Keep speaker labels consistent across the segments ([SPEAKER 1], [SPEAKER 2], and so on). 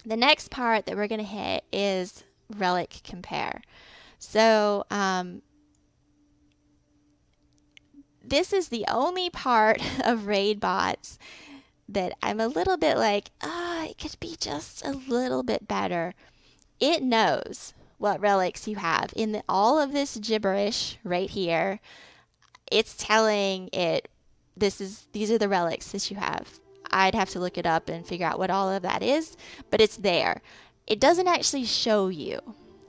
[SPEAKER 1] The next part that we're going to hit is relic compare. So this is the only part of Raidbots that I'm a little bit like, it could be just a little bit better. It knows what relics you have. All of this gibberish right here, it's telling it these are the relics that you have. I'd have to look it up and figure out what all of that is, but it's there. It doesn't actually show you.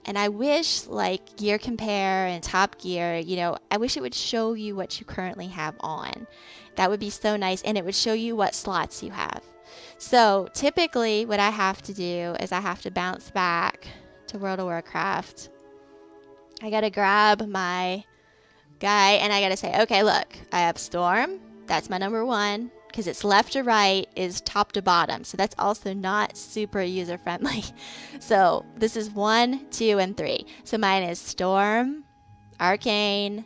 [SPEAKER 1] And I wish, like Gear Compare and Top Gear, I wish it would show you what you currently have on. That would be so nice, and it would show you what slots you have. So typically what I have to do is I have to bounce back to World of Warcraft. I gotta grab my guy and I gotta say, okay, look, I have Storm. That's my number one, because it's left to right is top to bottom. So that's also not super user friendly. So this is 1, 2, and 3. So mine is Storm, Arcane,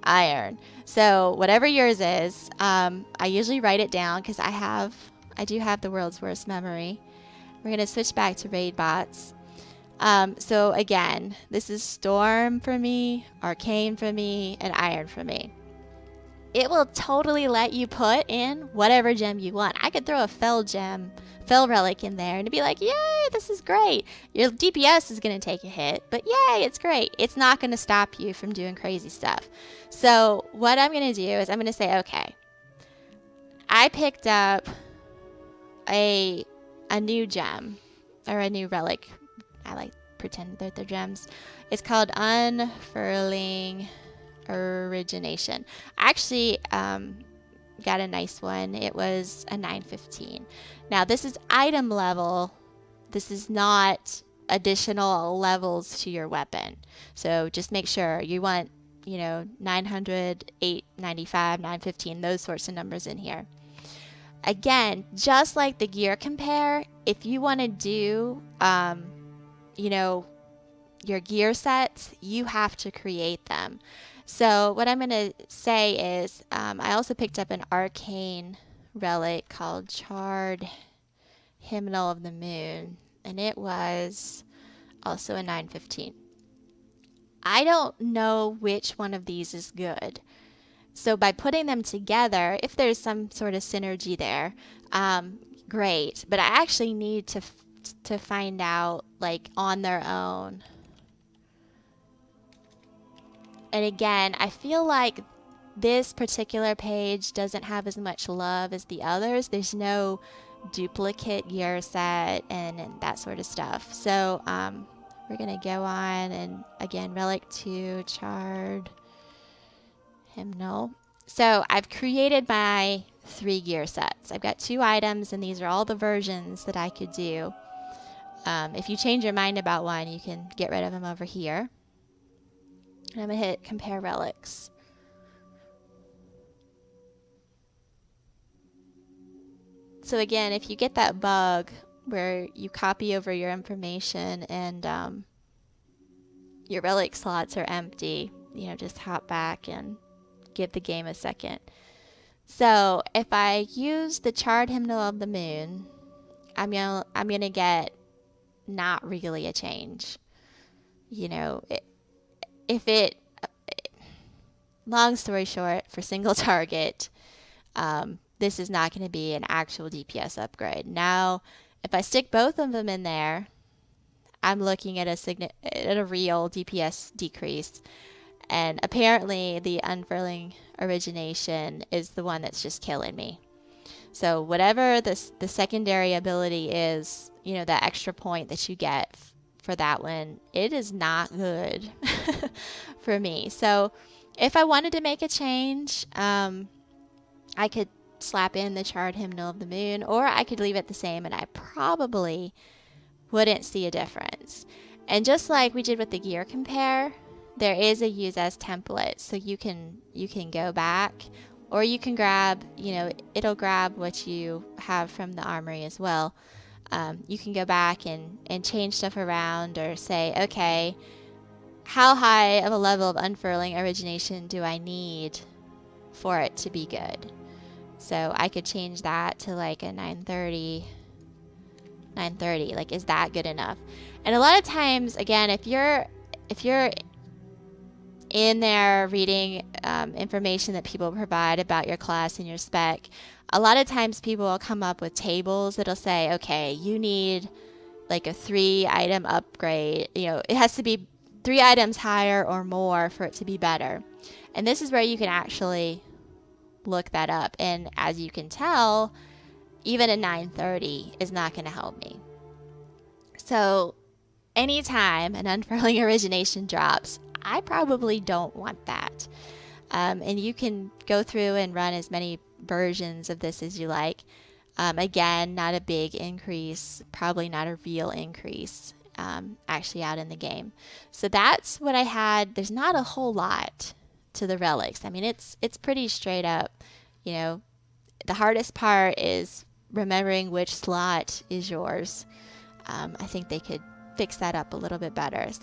[SPEAKER 1] Iron. So whatever yours is, I usually write it down because I do have the world's worst memory. We're gonna switch back to Raidbots. So again, this is Storm for me, Arcane for me, and Iron for me. It will totally let you put in whatever gem you want. I could throw a Fell relic in there and be like, yay, this is great. Your DPS is going to take a hit, but yay, it's great. It's not going to stop you from doing crazy stuff. So what I'm going to do is I'm going to say, okay, I picked up a new gem or a new relic. I like pretend that they're gems. It's called Unfurling Origination. I actually got a nice one. It was a 915. Now this is item level. This is not additional levels to your weapon. So just make sure you want 900, 895, 915, those sorts of numbers in here. Again, just like the gear compare, if you want to do your gear sets, you have to create them. So what I'm going to say is I also picked up an arcane relic called Charred Hymnal of the Moon, and it was also a 915. I don't know which one of these is good. So by putting them together, if there's some sort of synergy there, great. But I actually need to find out, like, on their own. And again, I feel like this particular page doesn't have as much love as the others. There's no duplicate gear set and that sort of stuff. So we're going to go on and again, Relic 2, Charred Hymnal. So I've created my 3 gear sets. I've got 2 items and these are all the versions that I could do. If you change your mind about one, you can get rid of them over here. And I'm going to hit Compare Relics. So again, if you get that bug where you copy over your information and your relic slots are empty, just hop back and give the game a second. So if I use the Charred Hymnal of the Moon, I'm gonna get not really a change. Long story short, for single target, this is not going to be an actual DPS upgrade. Now, if I stick both of them in there, I'm looking at a real DPS decrease. And apparently the Unfurling Origination is the one that's just killing me. So whatever the secondary ability is, that extra point that you get for that one, it is not good for me. So if I wanted to make a change, I could slap in the Charred Hymnal of the Moon, or I could leave it the same and I probably wouldn't see a difference. And just like we did with the gear compare, there is a use as template, so you can go back, or you can grab, it'll grab what you have from the armory as well. You can go back and change stuff around, or say, okay, how high of a level of Unfurling Origination do I need for it to be good? So I could change that to like a 930 930. Like, is that good enough? And a lot of times, again, if you're in there reading information that people provide about your class and your spec, a lot of times people will come up with tables that'll say, okay, you need like a 3-item upgrade. You know, it has to be 3 items higher or more for it to be better. And this is where you can actually look that up. And as you can tell, even a 930 is not going to help me. So anytime an unfurling origination drops, I probably don't want that. And you can go through and run as many versions of this as you like. Again, not a big increase, probably not a real increase actually out in the game. So that's what I had. There's not a whole lot to the relics. I mean, it's pretty straight up. You know, the hardest part is remembering which slot is yours. I think they could fix that up a little bit better. So